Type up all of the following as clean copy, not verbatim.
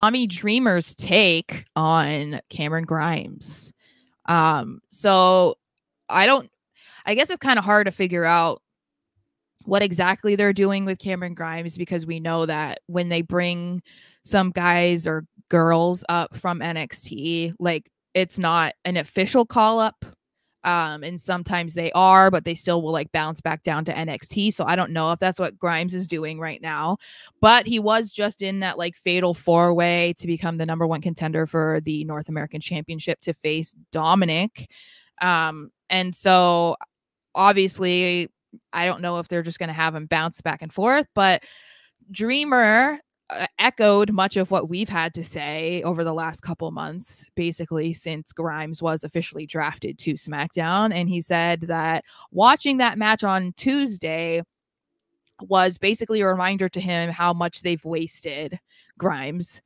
Tommy Dreamer's take on Cameron Grimes. So I guess it's kind of hard to figure out what exactly they're doing with Cameron Grimes, because we know that when they bring some guys or girls up from NXT, like, it's not an official call up. And sometimes they are, but they still will like bounce back down to NXT. So I don't know if that's what Grimes is doing right now, but he was just in that like fatal 4-way to become the #1 contender for the North American Championship to face Dominic. And so obviously I don't know if they're just going to have him bounce back and forth, but Dreamer echoed much of what we've had to say over the last couple months, basically since Grimes was officially drafted to SmackDown. And he said that watching that match on Tuesday was basically a reminder to him how much they've wasted Grimes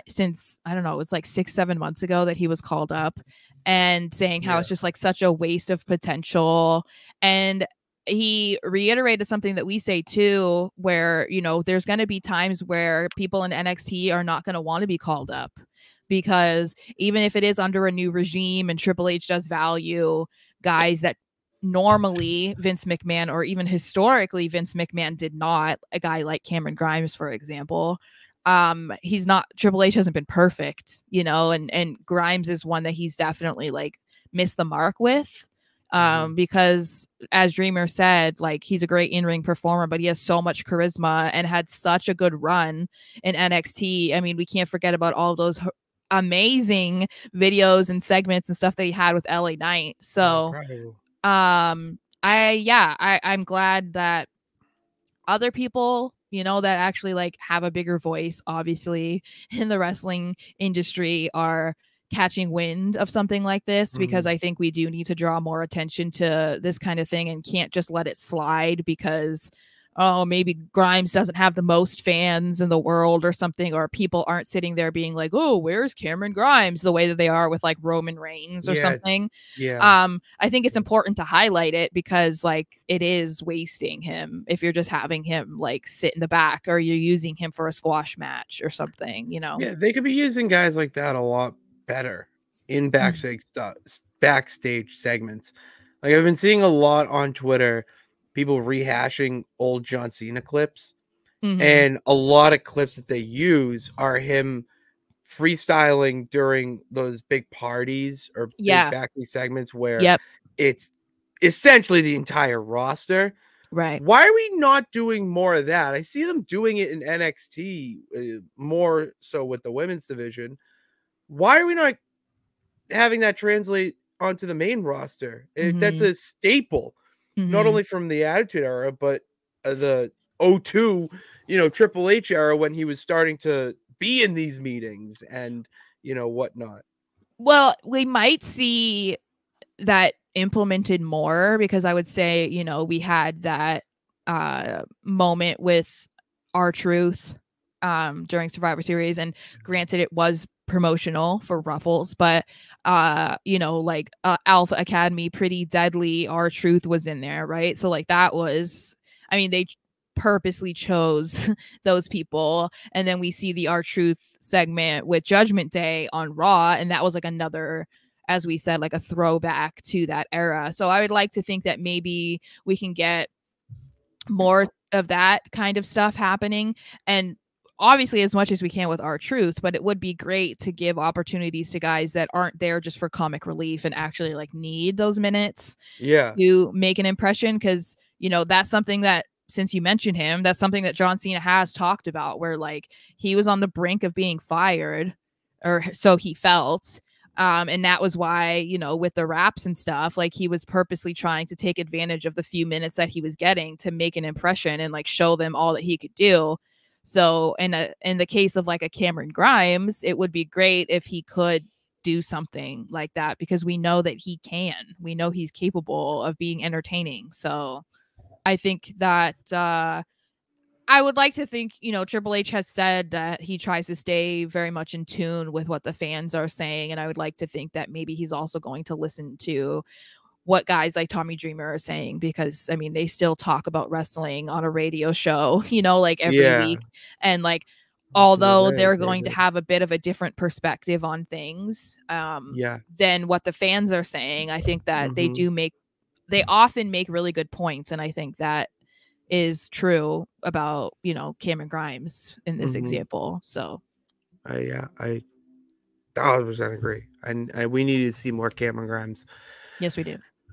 since, I don't know, it was like 6-7 months ago that he was called up, and saying how it's just like such a waste of potential. And he reiterated something that we say too, where, you know, there's going to be times where people in NXT are not going to want to be called up, because even if it is under a new regime and Triple H does value guys that normally Vince McMahon, or even historically Vince McMahon, did not, a guy like Cameron Grimes, for example, he's not, Triple H hasn't been perfect, you know, and Grimes is one that he's definitely like missed the mark with. Because as Dreamer said, like, he's a great in-ring performer, but he has so much charisma and had such a good run in NXT. I mean, we can't forget about all those amazing videos and segments and stuff that he had with LA Knight. So, I'm glad that other people, you know, that actually like have a bigger voice, obviously, in the wrestling industry are catching wind of something like this, because I think we do need to draw more attention to this kind of thing and can't just let it slide because, oh, maybe Grimes doesn't have the most fans in the world or something, or people aren't sitting there being like, oh, where's Cameron Grimes, the way that they are with like Roman Reigns or something. I think it's important to highlight it, because like it is wasting him if you're just having him like sit in the back, or you're using him for a squash match or something, you know. Yeah, they could be using guys like that a lot better in backstage segments. Like, I've been seeing a lot on Twitter, people rehashing old John Cena clips, and a lot of clips that they use are him freestyling during those big parties or big backstage segments where it's essentially the entire roster. Right. Why are we not doing more of that? I see them doing it in NXT, more so with the women's division. Why are we not having that translate onto the main roster? That's a staple, not only from the Attitude Era, but the 02, you know, Triple H era, when he was starting to be in these meetings and, you know, whatnot. Well, we might see that implemented more, because I would say, you know, we had that moment with R-Truth during Survivor Series, and granted it was promotional for Ruffles, but you know, like Alpha Academy, Pretty Deadly, R-Truth was in there, right? So like that was, I mean, they purposely chose those people. And then we see the R-Truth segment with Judgment Day on Raw, and that was like another, as we said, like a throwback to that era. So I would like to think that maybe we can get more of that kind of stuff happening, and obviously as much as we can with R-Truth, but it would be great to give opportunities to guys that aren't there just for comic relief and actually like need those minutes to make an impression. Because, you know, that's something that, since you mentioned him, that's something that John Cena has talked about, where like he was on the brink of being fired, or so he felt. And that was why, you know, with the raps and stuff, like he was purposely trying to take advantage of the few minutes that he was getting to make an impression and like show them all that he could do. So in the case of like a Cameron Grimes, it would be great if he could do something like that, because we know that he can. We know he's capable of being entertaining. So I think that I would like to think, you know, Triple H has said that he tries to stay very much in tune with what the fans are saying. And I would like to think that maybe he's also going to listen to what guys like Tommy Dreamer are saying, because I mean, they still talk about wrestling on a radio show, you know, like every week. And like, although they're going to have a bit of a different perspective on things Yeah. than what the fans are saying. I think that they often make really good points, and I think that is true about, you know, Cameron Grimes in this example. So I 100% agree. And we need to see more Cameron Grimes. yes, we do.